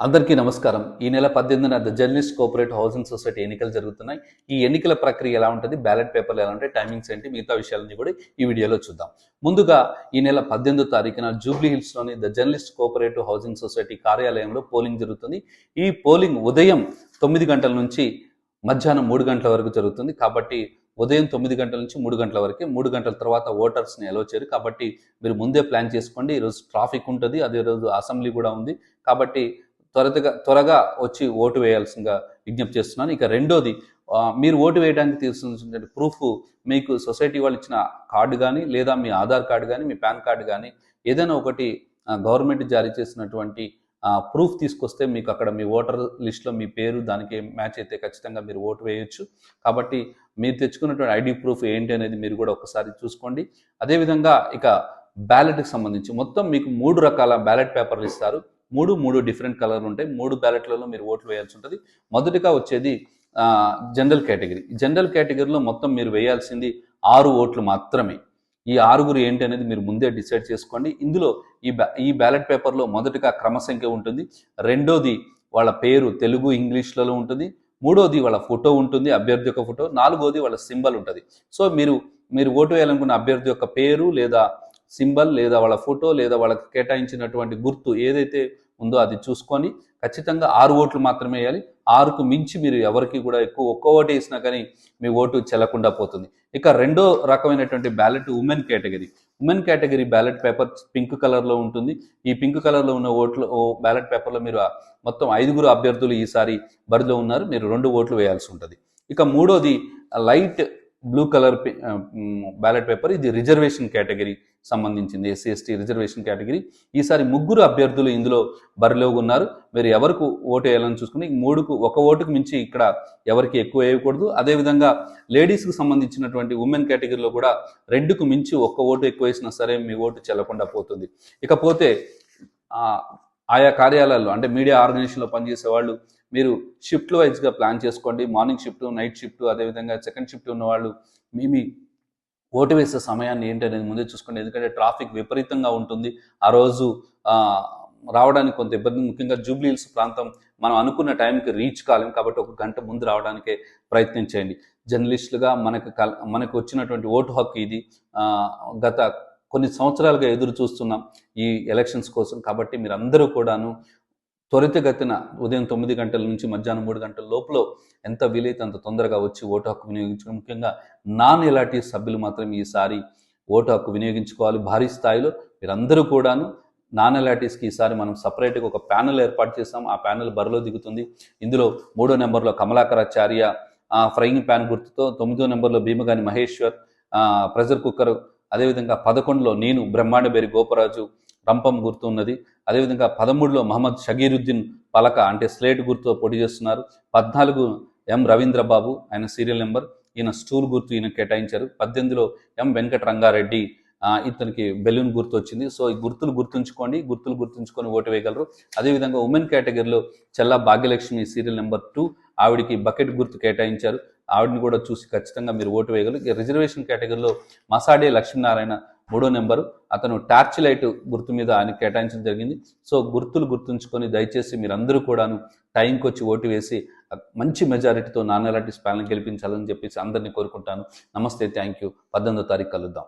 అందరికీ నమస్కారం. ఈ నెల 18న the journalist cooperative housing society ఎన్నికలు జరుగుతున్నాయి. ఈ ఎన్నికల ప్రక్రియ ఎలా ఉంటుంది, బ్యాలెట్ పేపర్లు ఎలా ఉంటాయి, టైమింగ్స్ ఏంటి, మిగతా విషయాలన్నీ కూడా ఈ వీడియోలో చూద్దాం. ముందుగా ఈ నెల 18వ తారీఖున జూబ్లీ హిల్స్లోని the journalist cooperative housing society కార్యాలయంలో పోలింగ్ జరుగుతుంది. ఈ పోలింగ్ ఉదయం 9 గంటల నుంచి మధ్యాహ్నం 3 గంటల వరకు జరుగుతుంది. కాబట్టి ఉదయం 9 గంటల నుంచి 3 గంటల వరకే, 3 గంటల తర్వాత ఓటర్స్ని అలో చేయరు. కాబట్టి మీరు ముందే ప్లాన్ చేసుకోండి. ఈరోజు ట్రాఫిక్ ఉంటుంది, అదే రోజు అసెంబ్లీ కూడా ఉంది. కాబట్టి త్వరగా వచ్చి ఓటు వేయాల్సిందిగా విజ్ఞప్తి చేస్తున్నాను. ఇక రెండోది, మీరు ఓటు వేయడానికి తీసుకున్న ప్రూఫ్ మీకు సొసైటీ వాళ్ళు ఇచ్చిన కార్డు కానీ, లేదా మీ ఆధార్ కార్డు కానీ, మీ పాన్ కార్డు కానీ, ఏదైనా ఒకటి గవర్నమెంట్ జారీ చేసినటువంటి ప్రూఫ్ తీసుకొస్తే మీకు అక్కడ మీ ఓటర్ లిస్ట్లో మీ పేరు దానికి మ్యాచ్ అయితే ఖచ్చితంగా మీరు ఓటు వేయొచ్చు. కాబట్టి మీరు తెచ్చుకున్నటువంటి ఐడి ప్రూఫ్ ఏంటి అనేది మీరు కూడా ఒకసారి చూసుకోండి. అదేవిధంగా ఇక బ్యాలెట్కి సంబంధించి మొత్తం మీకు 3 రకాల బ్యాలెట్ పేపర్లు ఇస్తారు. మూడు డిఫరెంట్ కలర్లు ఉంటాయి. 3 బ్యాలెట్లలో మీరు ఓట్లు వేయాల్సి ఉంటుంది. మొదటిగా వచ్చేది జనరల్ కేటగిరీ. జనరల్ కేటగిరీలో మొత్తం మీరు వేయాల్సింది 6 ఓట్లు మాత్రమే. ఈ 6గురు ఏంటి అనేది మీరు ముందే డిసైడ్ చేసుకోండి. ఇందులో ఈ బ్యాలెట్ పేపర్లో మొదటిగా క్రమసంఖ్య ఉంటుంది. రెండోది వాళ్ళ పేరు తెలుగు ఇంగ్లీష్లలో ఉంటుంది. మూడోది వాళ్ళ ఫోటో ఉంటుంది, అభ్యర్థి యొక్క ఫోటో. నాలుగోది వాళ్ళ సింబల్ ఉంటుంది. సో మీరు ఓటు వేయాలనుకున్న అభ్యర్థి యొక్క పేరు లేదా సింబల్ లేదా వాళ్ళ ఫోటో లేదా వాళ్ళకి కేటాయించినటువంటి గుర్తు ఏదైతే ఉందో అది చూసుకొని ఖచ్చితంగా 6 ఓట్లు మాత్రమే వేయాలి. 6కు మించి మీరు ఎవరికి కూడా ఒక్క ఓటు వేసినా కానీ మీ ఓటు చెల్లకుండా పోతుంది. ఇక రెండో రకమైనటువంటి ballot women category. Women category ballot paper pink కలర్లో ఉంటుంది. ఈ పింక్ కలర్లో ఉన్న బ్యాలెట్ పేపర్లో మీరు మొత్తం 5గురు అభ్యర్థులు ఈసారి బరిలో ఉన్నారు. మీరు 2 ఓట్లు వేయాల్సి ఉంటుంది. ఇక మూడోది light blue colour ballot paper. ఇది రిజర్వేషన్ కేటగిరీ సంబంధించింది, ఎస్సీ ఎస్టీ రిజర్వేషన్ కేటగిరీ. ఈసారి 3 అభ్యర్థులు ఇందులో బరిలో ఉన్నారు. మీరు ఎవరికి ఓటు వేయాలని చూసుకుని 3కు 1 ఓటుకు మించి ఇక్కడ ఎవరికి ఎక్కువ వేయకూడదు. అదేవిధంగా లేడీస్కి సంబంధించినటువంటి ఉమెన్ కేటగిరీలో కూడా 2కు మించి 1 ఓటు ఎక్కువ వేసినా సరే మీ ఓటు చెల్లకుండా పోతుంది. ఇకపోతే ఆయా కార్యాలయాల్లో అంటే మీడియా ఆర్గనైజేషన్లో పనిచేసే వాళ్ళు మీరు షిఫ్ట్ వైజ్గా ప్లాన్ చేసుకోండి. మార్నింగ్ షిఫ్ట్, నైట్ షిఫ్ట్, అదేవిధంగా సెకండ్ షిఫ్ట్ ఉన్న వాళ్ళు మీ ఓటు వేసే సమయాన్ని ఏంటనేది ముందే చూసుకోండి. ఎందుకంటే ట్రాఫిక్ విపరీతంగా ఉంటుంది. ఆ రోజు రావడానికి కొంత ఇబ్బంది. ముఖ్యంగా జూబ్లీ హిల్స్ ప్రాంతం మనం అనుకున్న టైంకి రీచ్ కాలేం. కాబట్టి 1 గంట ముందు రావడానికే ప్రయత్నం చేయండి. జర్నలిస్టులుగా మనకు వచ్చినటువంటి ఓటు హక్కు ఇది. గత కొన్ని సంవత్సరాలుగా ఎదురు చూస్తున్నాం ఈ ఎలక్షన్స్ కోసం. కాబట్టి మీరందరూ కూడాను త్వరితగతిన ఉదయం 9 గంటల నుంచి మధ్యాహ్నం 3 గంటల లోపల ఎంత వీలైతే అంత తొందరగా వచ్చి ఓటు హక్కు వినియోగించుకోవాలి. ముఖ్యంగా నాన్ ఎలాటివ్ సభ్యులు మాత్రం ఈసారి ఓటు హక్కు వినియోగించుకోవాలి భారీ స్థాయిలో. మీరందరూ కూడాను నాన్ ఎలాటివ్స్కి ఈసారి మనం సపరేట్గా ఒక ప్యానెల్ ఏర్పాటు చేస్తాం. ఆ ప్యానెల్ బరిలో దిగుతుంది. ఇందులో 3వ నెంబర్లో కమలాకరాచార్య ఫ్రైయింగ్ ప్యాన్ గుర్తుతో, 9వ నెంబర్లో భీమగాని మహేశ్వర్ ప్రెషర్ కుక్కర్, అదేవిధంగా 11లో నేను బ్రహ్మాండబేరి గోపరాజు రంపం గుర్తు ఉన్నది. అదేవిధంగా 13లో మహమ్మద్ షగీరుద్దీన్ పలక అంటే స్లేట్ గుర్తుతో పోటీ చేస్తున్నారు. 14 ఎం రవీంద్రబాబు, ఆయన సీరియల్ నెంబర్, ఈయన స్టూల్ గుర్తు ఈయన కేటాయించారు. 18లో ఎం వెంకట రంగారెడ్డి, ఇతనికి బెలూన్ గుర్తు వచ్చింది. సో ఈ గుర్తులు గుర్తుంచుకొని ఓటు వేయగలరు. అదేవిధంగా ఉమెన్ కేటగిరీలో చెల్లా భాగ్యలక్ష్మి సీరియల్ నెంబర్ 2, ఆవిడికి బకెట్ గుర్తు కేటాయించారు. ఆవిడని కూడా చూసి ఖచ్చితంగా మీరు ఓటు వేయగలరు. రిజర్వేషన్ కేటగిరీలో మసాడే లక్ష్మీనారాయణ 3వ నెంబరు, అతను టార్చ్ లైట్ గుర్తు మీద ఆయన కేటాయించడం జరిగింది. సో గుర్తులు గుర్తుంచుకొని దయచేసి మీరందరూ కూడాను టైంకి వచ్చి ఓటు వేసి మంచి మెజారిటీతో నాన్ ఎలాటివ్స్ ప్యానెల్ గెలిపించాలని చెప్పేసి అందరినీ కోరుకుంటాను. నమస్తే, థ్యాంక్ యూ. 18వ తారీఖు కలుద్దాం.